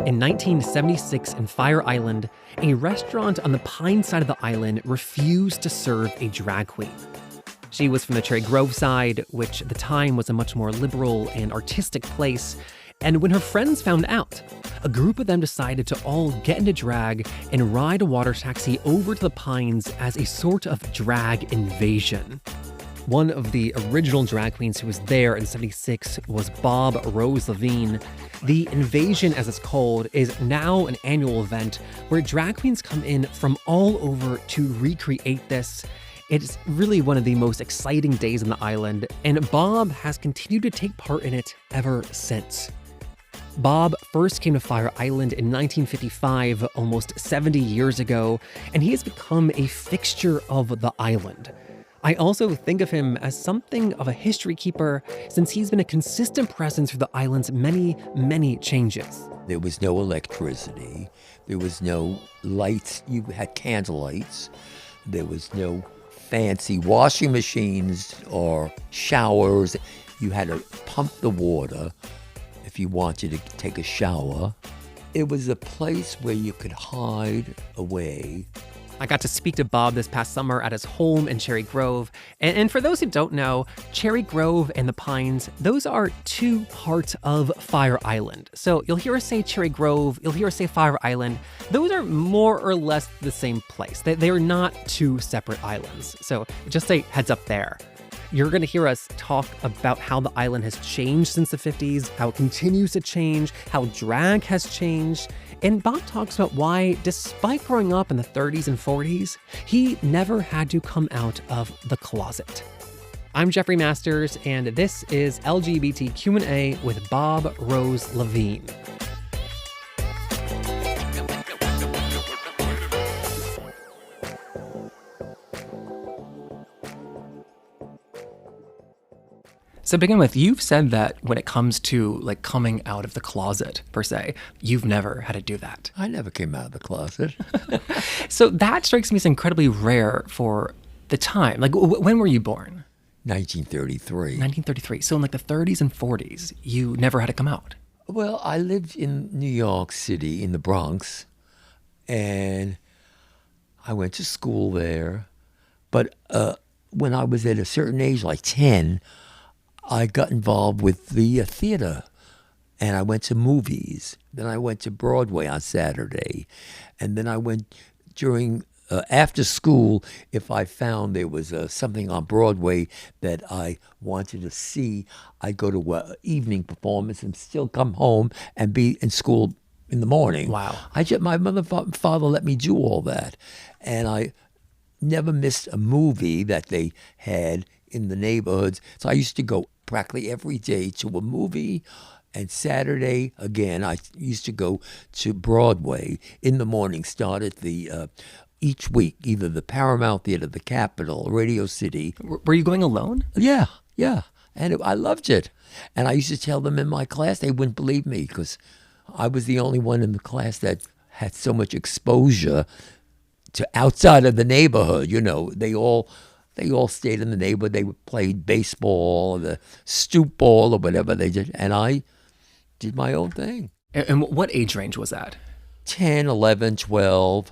In 1976 in Fire Island, a restaurant on the Pine side of the island refused to serve a drag queen. She was from the Cherry Grove side, which at the time was a much more liberal and artistic place. And when her friends found out, a group of them decided to all get into drag and ride a water taxi over to the Pines as a sort of drag invasion. One of the original drag queens who was there in '76 was Bob Rose Levine. The invasion, as it's called, is now an annual event where drag queens come in from all over to recreate this. It's really one of the most exciting days on the island, and Bob has continued to take part in it ever since. Bob first came to Fire Island in 1955, almost 70 years ago, and he has become a fixture of the island. I also think of him as something of a history keeper since he's been a consistent presence through the island's many, many changes. There was no electricity. There was no lights. You had candle lights. There was no fancy washing machines or showers. You had to pump the water if you wanted to take a shower. It was a place where you could hide away. I got to speak to Bob this past summer at his home in Cherry Grove. And for those who don't know, Cherry Grove and the Pines, those are two parts of Fire Island. So you'll hear us say Cherry Grove, you'll hear us say Fire Island. Those are more or less the same place. They are not two separate islands. So just a heads up there. You're going to hear us talk about how the island has changed since the 50s, how it continues to change, how drag has changed. And Bob talks about why, despite growing up in the 30s and 40s, he never had to come out of the closet. I'm Jeffrey Masters, and this is LGBT Q&A with Bob Rose Levine. So to begin with, you've said that when it comes to like coming out of the closet, per se, you've never had to do that. I never came out of the closet. So that strikes me as incredibly rare for the time. Like, when were you born? 1933. 1933. So in like the 30s and 40s, you never had to come out. Well, I lived in New York City, in the Bronx, and I went to school there. But when I was at a certain age, like 10, I got involved with the theater, and I went to movies. Then I went to Broadway on Saturday, and then I went during after school. If I found there was something on Broadway that I wanted to see, I'd go to an evening performance and still come home and be in school in the morning. Wow! My mother and father let me do all that, and I never missed a movie that they had in the neighborhoods. So I used to go practically every day to a movie, and Saturday, again, I used to go to Broadway in the morning, start at the, each week, either the Paramount Theater, the Capitol, Radio City. Were you going alone? Yeah. And I loved it. And I used to tell them in my class, they wouldn't believe me because I was the only one in the class that had so much exposure to outside of the neighborhood. You know, they all stayed in the neighborhood. They played baseball, or the stoop ball, or whatever they did. And I did my own thing. And what age range was that? 10, 11, 12,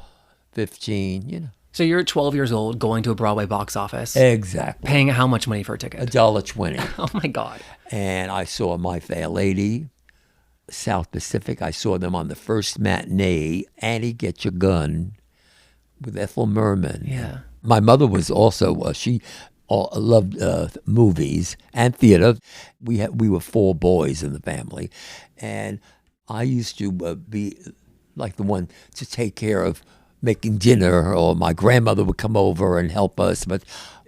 15, you know. So you're 12 years old, going to a Broadway box office. Exactly. Paying how much money for a ticket? $1.20. Oh, my God. And I saw My Fair Lady, South Pacific. I saw them on the first matinee, Annie Get Your Gun, with Ethel Merman. Yeah. My mother was also, she loved movies and theater. We were 4 boys in the family. And I used to be like the one to take care of making dinner, or my grandmother would come over and help us. But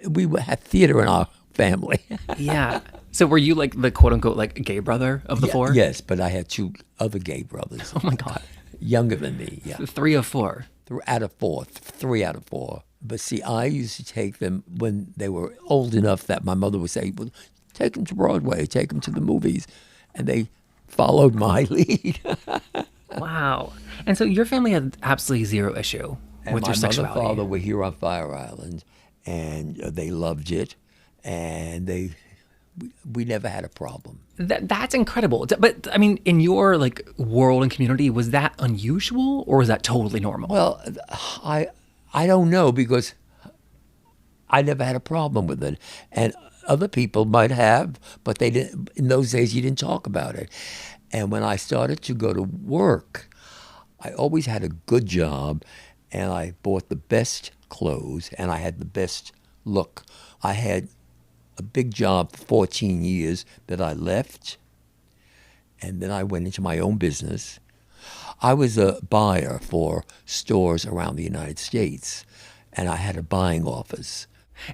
we had theater in our family. Yeah. So were you like the quote unquote like gay brother of the 4? Yes, but I had 2 other gay brothers. Oh, my God. Younger than me, yeah. 3 of 4. 3 out of 4. 3 out of 4. But see, I used to take them when they were old enough that my mother would say, well, take them to Broadway, take them to the movies. And they followed my lead. Wow. And so your family had absolutely zero issue with your sexuality. My mother and father were here on Fire Island, and they loved it. And they we never had a problem. That's incredible. But I mean, in your like world and community, was that unusual or was that totally normal? Well, I I don't know because I never had a problem with it, and other people might have, but they didn't. In those days, you didn't talk about it. And when I started to go to work, I always had a good job, and I bought the best clothes, and I had the best look. I had a big job for 14 years that I left, and then I went into my own business. I was a buyer for stores around the United States, and I had a buying office.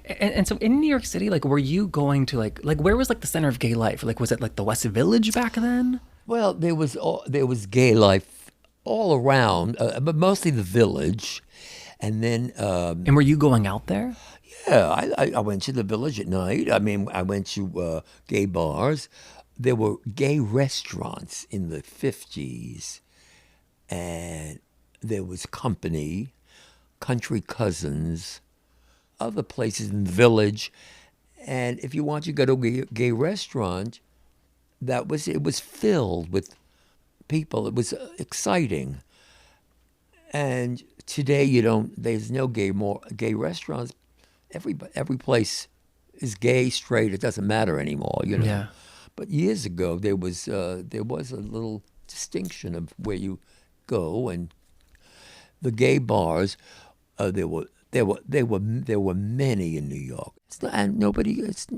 And so in New York City, like, were you going to like where was like the center of gay life? Like, was it like the West Village back then? Well, there was gay life all around, but mostly the village. And then, And were you going out there? yeah, I went to the village at night. I mean, I went to gay bars. There were gay restaurants in the 50s, and there was Company, Country Cousins, other places in the village. And if you want to go to a gay restaurant, it was filled with people. It was exciting. And today you don't. There's no gay restaurants. Every place is gay, straight. It doesn't matter anymore. Yeah. But years ago there was a little distinction of where you go, and the gay bars. There were many in New York, and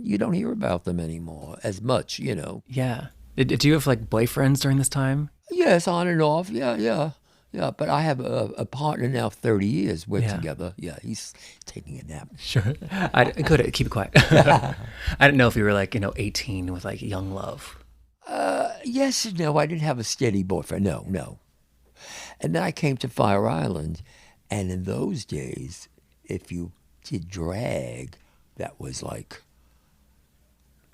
you don't hear about them anymore as much. Yeah. Did you have like boyfriends during this time? Yes, on and off. Yeah. But I have a partner now, 30 years. We're Yeah. together. Yeah, he's taking a nap. Sure. I could keep it quiet. I didn't know if you were like, 18 with like young love. Yes and no. I didn't have a steady boyfriend. No. And then I came to Fire Island, and in those days, if you did drag, that was like,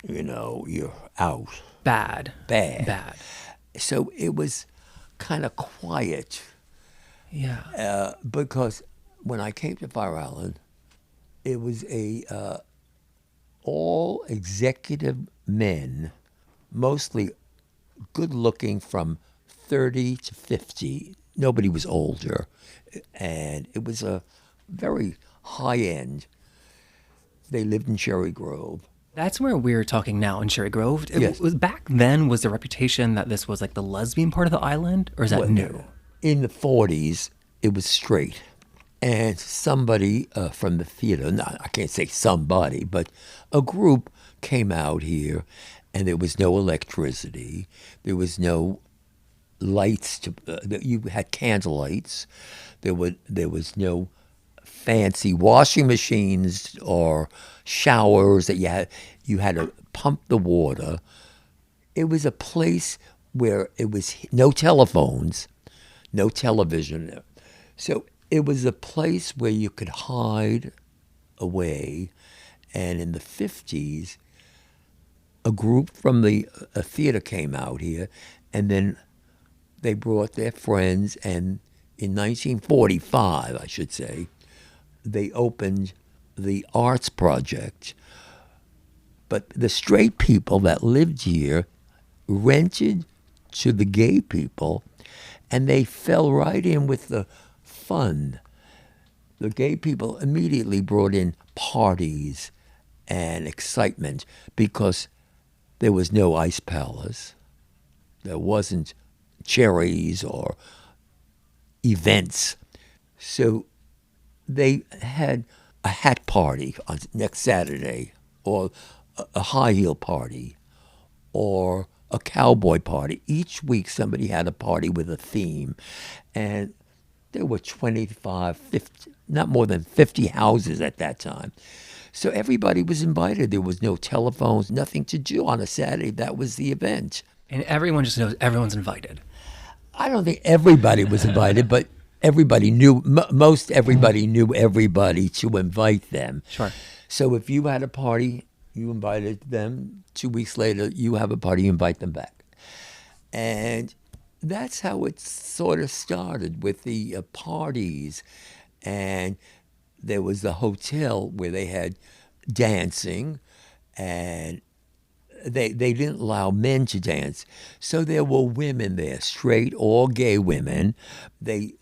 you're out. Bad. Bad. Bad. So it was kind of quiet. Yeah. Because when I came to Fire Island, it was all executive men, mostly good looking from 30 to 50. Nobody was older. And it was a very high end. They lived in Cherry Grove. That's where we're talking now in Cherry Grove. Yes. Was back then, was the reputation that this was like the lesbian part of the island, or is that Well, new? In the 40s, it was straight. And somebody from the theater, I can't say somebody, but a group came out here, and there was no electricity. There was no lights. You had candle lights. There was no fancy washing machines or showers that you had to pump the water. It was a place where it was no telephones, no television. So it was a place where you could hide away. And in the 50s, a group from the theater came out here, and then they brought their friends, and in 1945, I should say, they opened the Arts Project. But the straight people that lived here rented to the gay people, and they fell right in with the fun. The gay people immediately brought in parties and excitement because there was no ice palace. There wasn't cherries or events. So they had a hat party on next Saturday, or a high heel party, or a cowboy party. Each week somebody had a party with a theme. And there were 25, 50, not more than 50 houses at that time. So everybody was invited. There was no telephones, nothing to do on a Saturday. That was the event. And everyone just knows everyone's invited. I don't think everybody was invited, but everybody knew, most everybody knew everybody to invite them. Sure. So if you had a party, you invited them. 2 weeks later, you have a party, you invite them back. And that's how it sort of started with the parties. And there was the hotel where they had dancing, and they didn't allow men to dance. So there were women there, straight or gay women. They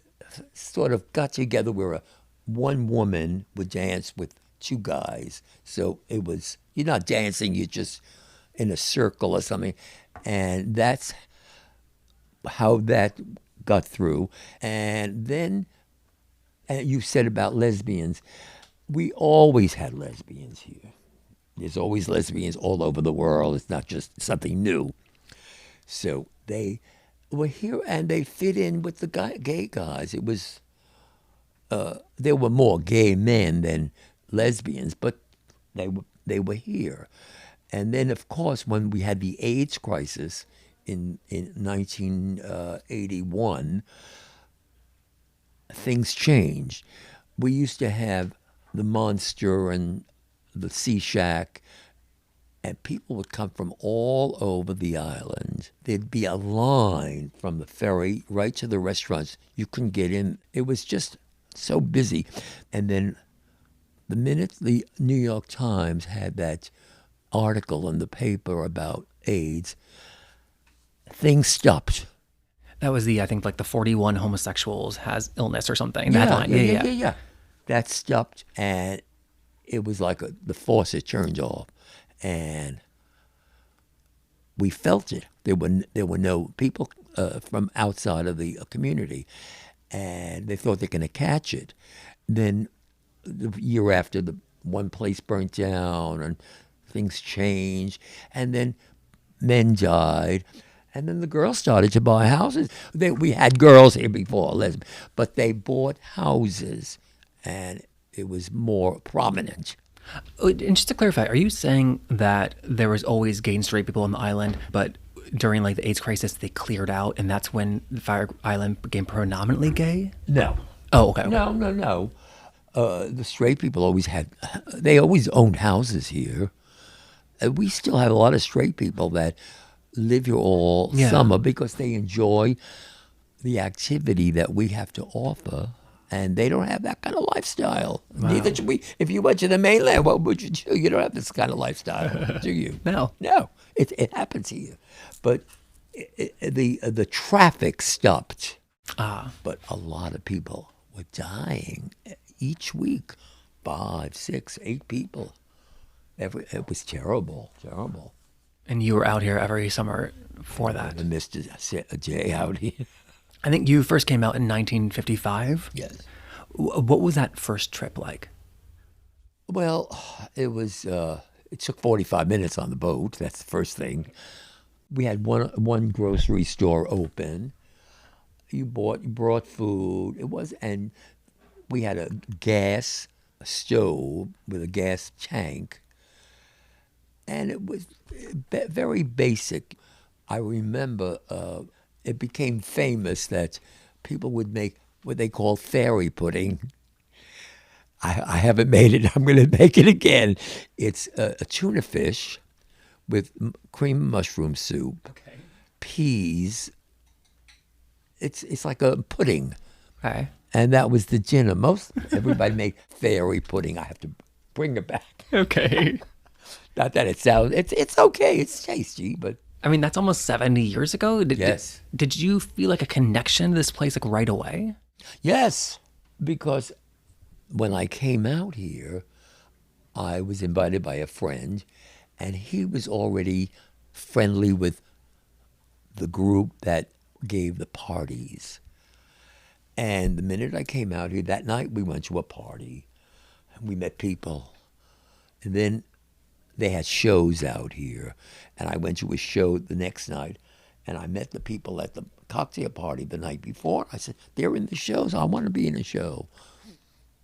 sort of got together where one woman would dance with two guys. So it was, you're not dancing, you're just in a circle or something. And that's how that got through. And then, and you said about lesbians, we always had lesbians here. There's always lesbians all over the world. It's not just something new. So they were here and they fit in with the gay guys. It was, there were more gay men than lesbians, but they were here. And then, of course, when we had the AIDS crisis in 1981, things changed. We used to have the Monster and the Sea Shack, and people would come from all over the island. There'd be a line from the ferry right to the restaurants. You couldn't get in. It was just so busy. And then the minute the New York Times had that article in the paper about AIDS, things stopped. That was I think, like the 41 homosexuals has illness or something. That line. Yeah. That stopped, and it was like the faucet turned off, and we felt it. There were no people from outside of the community, and they thought they're going to catch it. Then the year after, the one place burnt down, and things changed, and then men died. And then the girls started to buy houses. We had girls here before, lesbian, but they bought houses, and it was more prominent. And just to clarify, are you saying that there was always gay and straight people on the island, but during like the AIDS crisis, they cleared out, and that's when the Fire Island became predominantly gay? No. Oh, okay. No. The straight people they always owned houses here. We still have a lot of straight people that live here all summer because they enjoy the activity that we have to offer, and they don't have that kind of lifestyle. Wow. Neither do we. If you went to the mainland, what would you do? You don't have this kind of lifestyle, do you? No. It happens here, but the traffic stopped. But a lot of people were dying each week, 5, 6, 8 people. It was terrible. And you were out here every summer for that. I missed a day out here. I think you first came out in 1955. Yes. What was that first trip like? Well, it took 45 minutes on the boat. That's the first thing. We had one grocery store open. You brought food. And we had a gas stove with a gas tank. And it was very basic. I remember it became famous that people would make what they call fairy pudding. I haven't made it. I'm going to make it again. It's a tuna fish with cream mushroom soup, peas. It's like a pudding. Okay. And that was the dinner. Everybody made fairy pudding. I have to bring it back. Okay. Not that it's okay. It's tasty, but I mean, that's almost 70 years ago. Yes. Did you feel like a connection to this place like right away? Yes, because when I came out here, I was invited by a friend, and he was already friendly with the group that gave the parties. And the minute I came out here, that night we went to a party, and we met people. And then they had shows out here, and I went to a show the next night, and I met the people at the cocktail party the night before. I said, they're in the show, so I want to be in a show.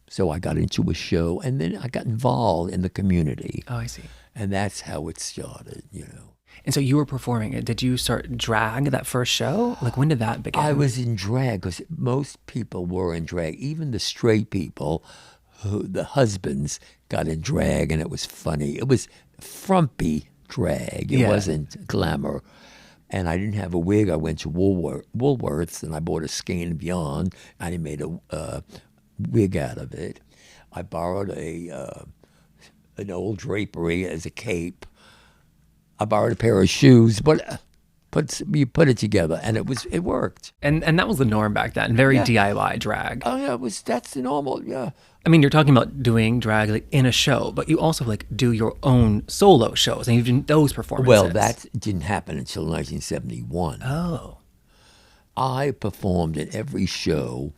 So I got into a show, and then I got involved in the community. Oh, I see. And that's how it started, And so you were performing it. Did you start drag that first show? Like, when did that begin? I was in drag because most people were in drag, even the straight people. The husbands got in drag, and it was funny. It was frumpy drag. It wasn't glamour. And I didn't have a wig. I went to Woolworths, and I bought a Skein and Beyond, and I made a wig out of it. I borrowed an old drapery as a cape. I borrowed a pair of shoes, but you put it together, and it worked. And that was the norm back then, very Yeah. DIY drag. Oh yeah, that's the normal. Yeah. I mean, you're talking about doing drag like in a show, but you also like do your own solo shows, and you've done those performances. Well, that didn't happen until 1971. Oh. I performed in every show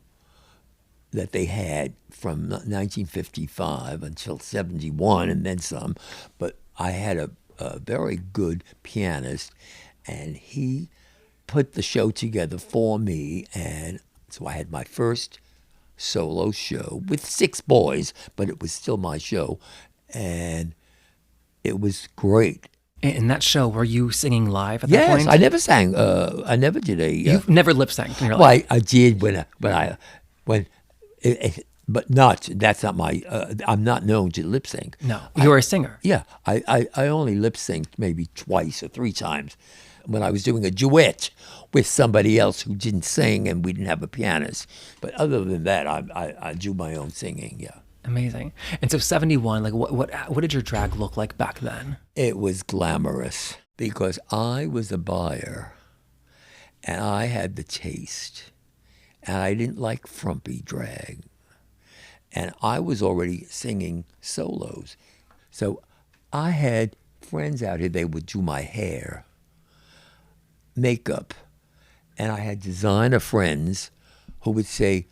that they had from 1955 until 71 and then some. But I had a very good pianist, and he put the show together for me. And so I had my first solo show with 6 boys, but it was still my show. And it was great. In that show, were you singing live at that Yes, point? I never sang. I never did a. You've never lip synced in your Well, life. I did but not. That's not my. I'm not known to lip sync. No, you're a singer. Yeah, I only lip synced maybe twice or 3 times when I was doing a duet with somebody else who didn't sing and we didn't have a pianist. But other than that, I do my own singing. Yeah, Amazing. And so 71, like what did your drag look like back then? it was glamorous because I was a buyer and I had the taste, and I didn't like frumpy drag. And I was already singing solos. So I had friends out here, they would do my hair, makeup, and I had designer friends who would say,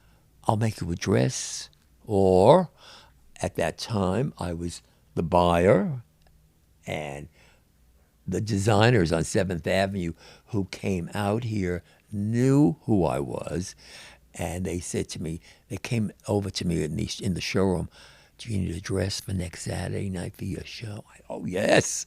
I'll make you a dress. Or at that time, I was the buyer, and the designers on 7th Avenue who came out here knew who I was. And they said to me, they came over to me in the showroom, do you need a dress for next Saturday night for your show? Oh, yes.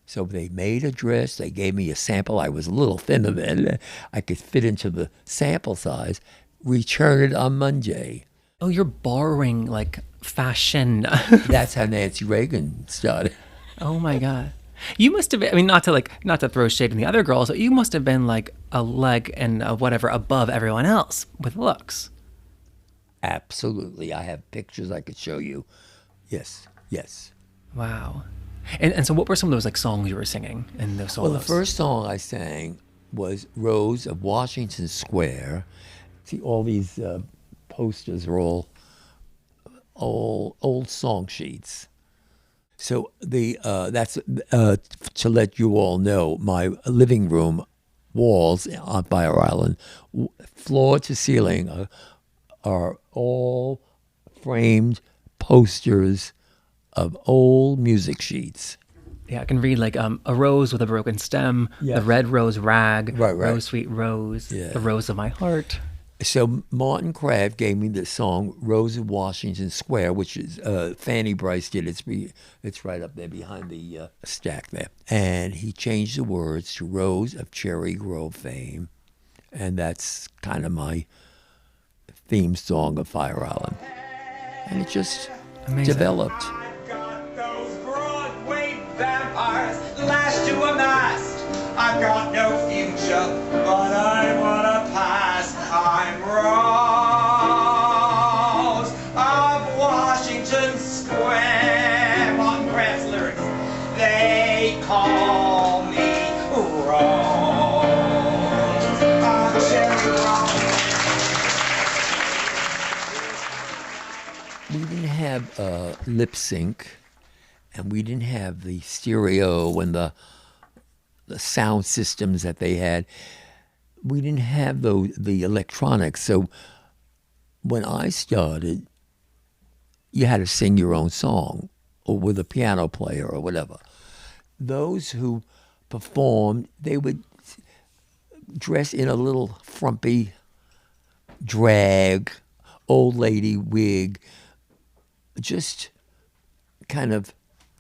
So they made a dress. They gave me a sample. I was a little thinner then. I could fit into the sample size. Return it on Monday. Oh, you're borrowing like fashion. That's how Nancy Reagan started. Oh my God. You must have been, I mean, not to throw shade in the other girls, but you must have been like a leg and a whatever above everyone else with looks. Absolutely. I have pictures I could show you. Yes, yes. Wow. And so what were some of those like songs you were singing in those solos? Well, the first song I sang was Rose of Washington Square. See, all these posters are all old song sheets. So that's to let you all know, my living room walls on Fire Island, floor to ceiling, are all framed posters of old music sheets. Yeah, I can read like a rose with a broken stem, Yeah. the red rose rag, Right. rose sweet rose, Yeah. the rose of my heart. So Martin Kraft gave me the song "Rose of Washington Square," which is Fanny Bryce did. It's right up there behind the stack there, and he changed the words to "Rose of Cherry Grove fame," and that's kind of my theme song of Fire Island, and it just Amazing. developed. I've got those Broadway vampires lashed to a mast. I've got no future, but I wanna pass. I'm Rose of Washington Square. Martin Kraft's lyrics. They call me Rose of Cherry Grove. We didn't have lip sync, and we didn't have the stereo and the sound systems that they had. We didn't have the electronics. So when I started, you had to sing your own song or with a piano player or whatever. Those who performed, they would dress in a little frumpy drag, old lady wig, just kind of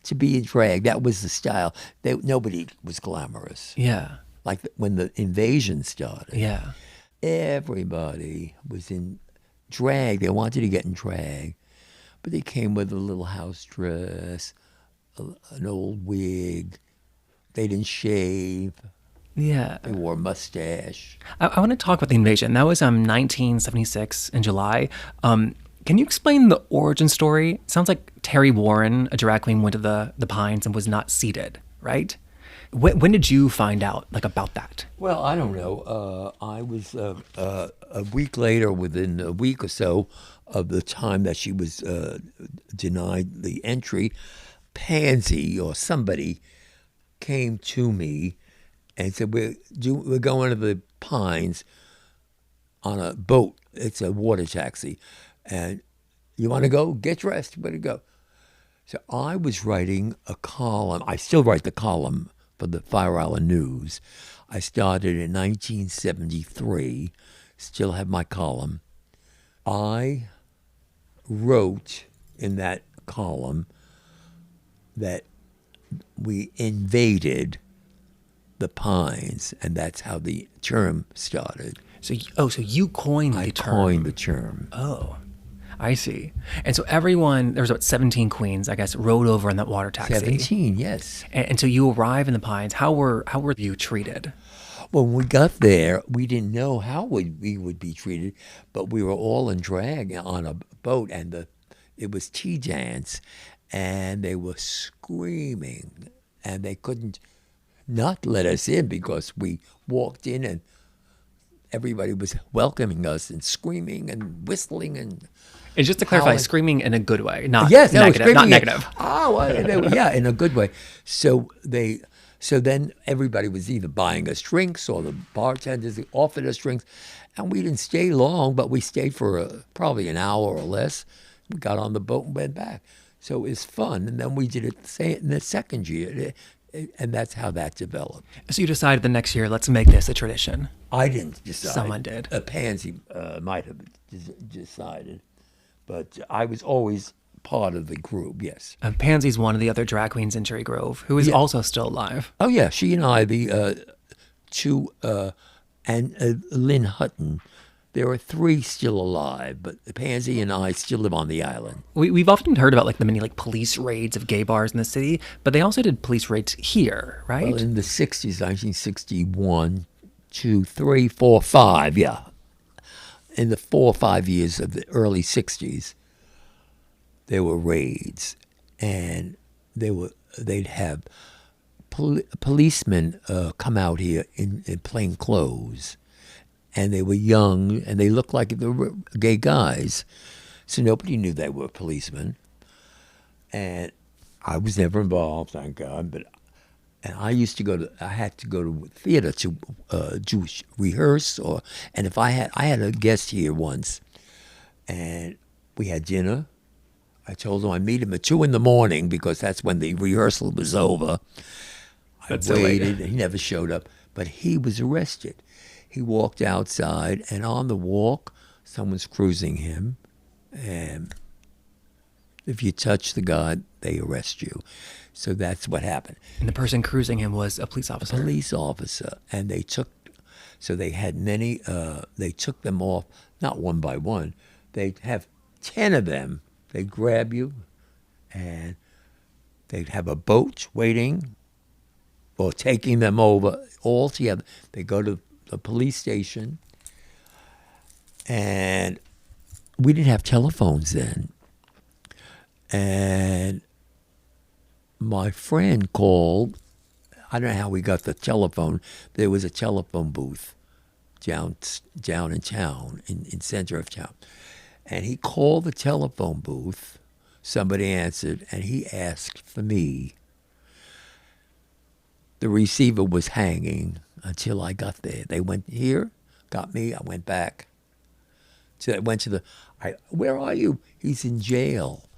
to be in drag. That was the style. Nobody was glamorous. Yeah, Like when the invasion started, yeah. everybody was in drag. They wanted to get in drag, but they came with a little house dress, an old wig. They didn't shave. Yeah. They wore a mustache. I want to talk about the invasion. That was 1976 in July. Can you explain the origin story? Sounds like Terry Warren, a drag queen, went to the Pines and was not seated, right? When did you find out about that? Well, I don't know. I was a week later, within a week or so of the time that she was denied the entry, Pansy or somebody came to me and said, we're going to the Pines on a boat. It's a water taxi. And you want to go? Get dressed. Where to go? So I was writing a column. I still write the column for the Fire Island News. I started in 1973, still have my column. I wrote in that column that we invaded the Pines, and that's how the term started. So you coined the term. I coined the term. Oh, I see. And so everyone, there was about 17 queens, I guess, rode over in that water taxi. 17, yes. And so you arrive in the Pines. How were you treated? Well, when we got there, we didn't know how we would be treated, but we were all in drag on a boat, and it was tea dance, and they were screaming, and they couldn't not let us in because we walked in and everybody was welcoming us and screaming and whistling and. And just to clarify, screaming in a good way, not yes, negative. Not negative. Yeah, in a good way. So then everybody was either buying us drinks or the bartenders offered us drinks, and we didn't stay long, but we stayed for probably an hour or less. We got on the boat and went back. So it was fun, and then we did it in the second year, and that's how that developed. So you decided the next year, let's make this a tradition. I didn't decide. Someone did. Pansy might have decided. But I was always part of the group, yes. Pansy's one of the other drag queens in Cherry Grove, who is also still alive. Oh, yeah. She and I, the two, and Lynn Hutton, there are three still alive, but Pansy and I still live on the island. We've often heard about the many police raids of gay bars in the city, but they also did police raids here, right? Well, in the 60s, 1961, 2, 3, 4, 5, yeah. In the 4 or 5 years of the early 60s, there were raids, and they'd have policemen come out here in plain clothes, and they were young, and they looked like they were gay guys, so nobody knew they were policemen. And I was never involved, thank God, and I had to go to theater to rehearse, and if I had a guest here once, and we had dinner. I told him I'd meet him at 2 a.m. because that's when the rehearsal was over. I waited, and he never showed up, but he was arrested. He walked outside, and on the walk, someone's cruising him, and if you touch the guy, they arrest you. So that's what happened. And the person cruising him was a police officer. A police officer. And they took them off, not one by one. They'd have 10 of them. They'd grab you, and they'd have a boat waiting or taking them over all together. They go to the police station, and we didn't have telephones then. And my friend called. I don't know how we got the telephone. There was a telephone booth down in town, in center of town. And he called the telephone booth. Somebody answered, and he asked for me. The receiver was hanging until I got there. They went here, got me. I went back. So I went to where are you? He's in jail.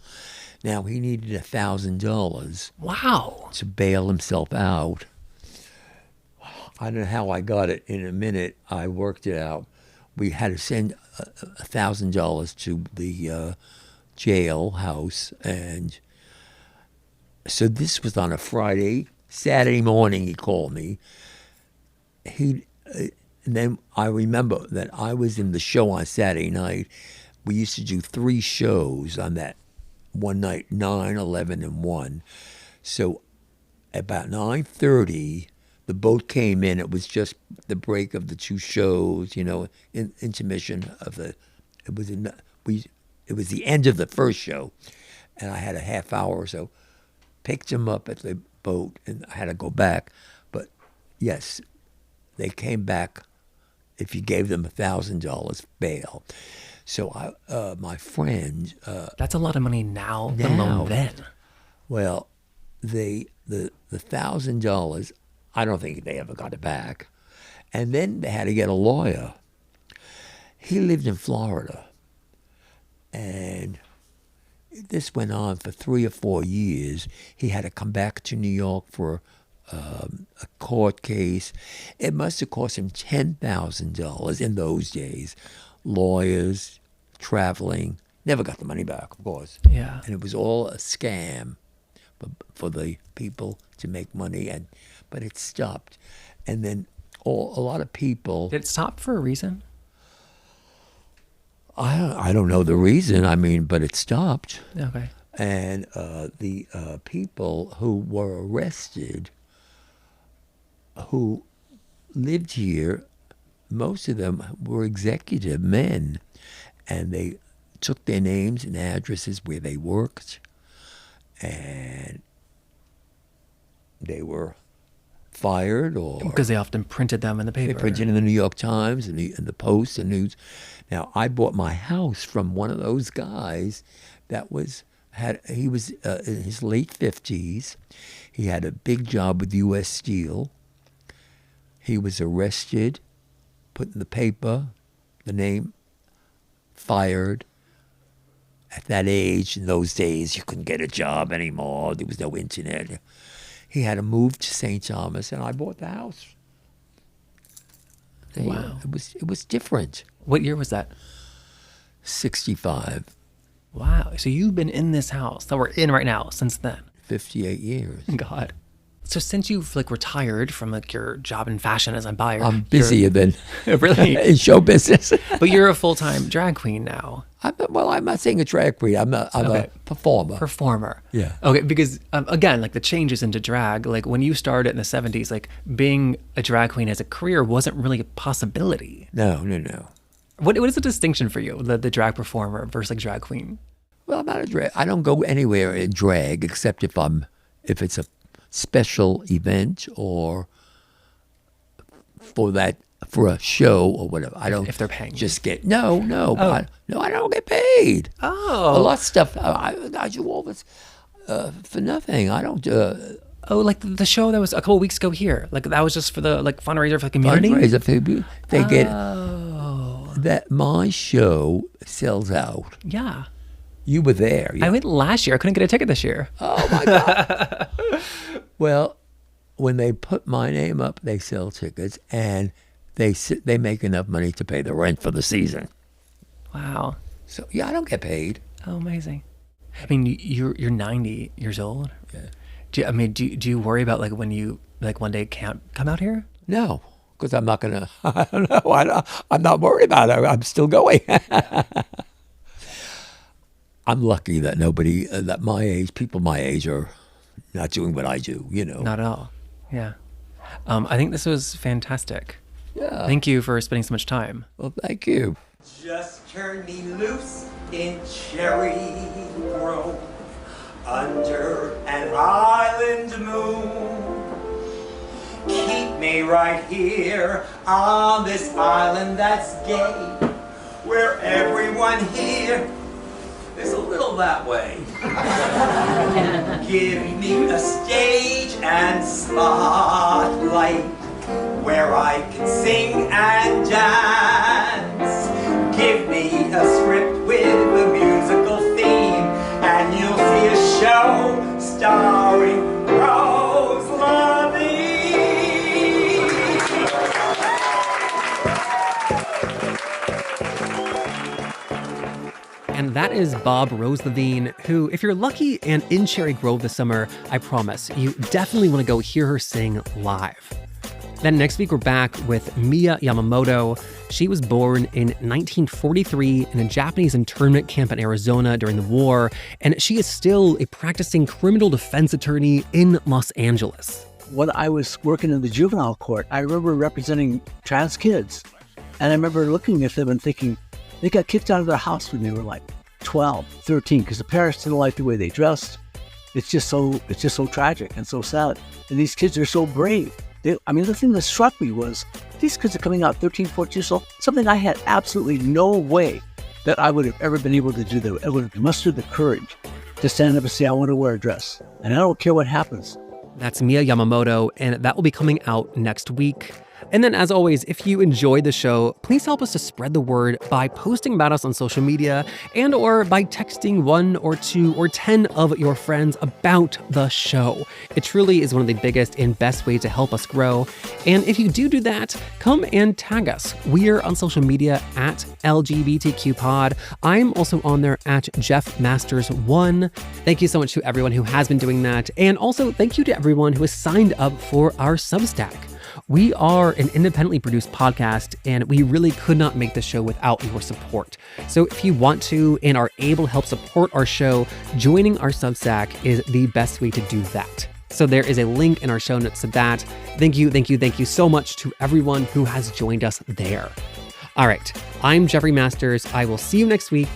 Now, he needed $1,000. Wow. To bail himself out. I don't know how I got it. In a minute, I worked it out. We had to send $1,000 to the jailhouse. And so this was on a Friday. Saturday morning, he called me. And then I remember that I was in the show on Saturday night. We used to do 3 shows on that one night, 9, 11, and 1. So about 9:30, the boat came in. It was just the break of the 2 shows, intermission of the. It was the end of the first show, and I had a half hour or so. Picked him up at the boat, and I had to go back. But yes, they came back if you gave them $1,000 bail. So my friend, That's a lot of money now, let alone then. well, the $1,000, I don't think they ever got it back, and then they had to get a lawyer. He lived in Florida, and this went on for 3 or 4 years. He had to come back to New York for a court case. It must have cost him $10,000 in those days. Lawyers, traveling, never got the money back, of course. Yeah. And it was all a scam for the people to make money, but it stopped. And then a lot of people. Did it stop for a reason? I don't know the reason. I mean, but it stopped. Okay. And the people who were arrested, who lived here, most of them were executive men, and they took their names and addresses where they worked, and they were fired or Because they often printed them in the paper. they printed in the New York Times and the Post and News. Now, I bought my house from one of those guys that he was in his late 50s. He had a big job with U.S. Steel. He was arrested, put in the paper, the name, fired. At that age, in those days, you couldn't get a job anymore. There was no internet. He had to move to St. Thomas, and I bought the house. Wow. It was different. What year was that? 65, Wow. So you've been in this house that we're in right now since then. 58 years. God. So since you've retired from your job in fashion as a buyer, I'm busier than really in show business. But you're a full-time drag queen now. I'm not saying a drag queen. I'm Okay. a performer. Performer. Yeah. Okay, because again, the changes into drag, when you started in the 70s, being a drag queen as a career wasn't really a possibility. No. What is the distinction for you, the drag performer versus drag queen? Well, I'm not a drag. I don't go anywhere in drag except if it's a special event or for a show or whatever. I don't. If they're paying you. Just get no. Oh. I don't get paid. Oh. A lot of stuff. I do all this for nothing. I don't. The show that was a couple weeks ago here, that was just for the fundraiser for the community. Fundraiser for they get Oh. that. My show sells out. Yeah. You were there. Yeah. I went last year. I couldn't get a ticket this year. Oh my God. Well, when they put my name up, they sell tickets, and they make enough money to pay the rent for the season. Wow. So yeah, I don't get paid. Oh, amazing. I mean, you're 90 years old. Yeah. Do you worry about when you one day can't come out here? No, because I'm not gonna. I don't know. I'm not worried about it. I'm still going. I'm lucky that nobody people my age are not doing what I do, Not at all. Yeah. I think this was fantastic. Yeah. Thank you for spending so much time. Well, thank you. Just turn me loose in Cherry Grove under an island moon. Keep me right here on this island that's gay, where everyone here is a little that way. Give me a stage and spotlight where I can sing and dance. Give me a script with a musical theme, and you'll see a show starring Rose Levine. And that is Bob Rose Levine, who, if you're lucky and in Cherry Grove this summer, I promise, you definitely want to go hear her sing live. Then next week, we're back with Mia Yamamoto. She was born in 1943 in a Japanese internment camp in Arizona during the war, and she is still a practicing criminal defense attorney in Los Angeles. When I was working in the juvenile court, I remember representing trans kids. And I remember looking at them and thinking, they got kicked out of their house when they were 12, 13, because the parents didn't like the way they dressed. it's just so tragic and so sad. And these kids are so brave. The thing that struck me was these kids are coming out 13, 14 years old, something I had absolutely no way that I would have ever been able to do. That I would have mustered the courage to stand up and say, I want to wear a dress. And I don't care what happens. That's Mia Yamamoto, and that will be coming out next week. And then, as always, if you enjoyed the show, please help us to spread the word by posting about us on social media and or by texting 1 or 2 or 10 of your friends about the show. It truly is one of the biggest and best ways to help us grow. And if you do that, come and tag us. We're on social media at LGBTQpod. I'm also on there at JeffMasters1. Thank you so much to everyone who has been doing that. And also thank you to everyone who has signed up for our Substack. We are an independently produced podcast, and we really could not make the show without your support. So if you want to and are able to help support our show, joining our Substack is the best way to do that. So there is a link in our show notes to that. Thank you so much to everyone who has joined us there. All right, I'm Jeffrey Masters. I will see you next week.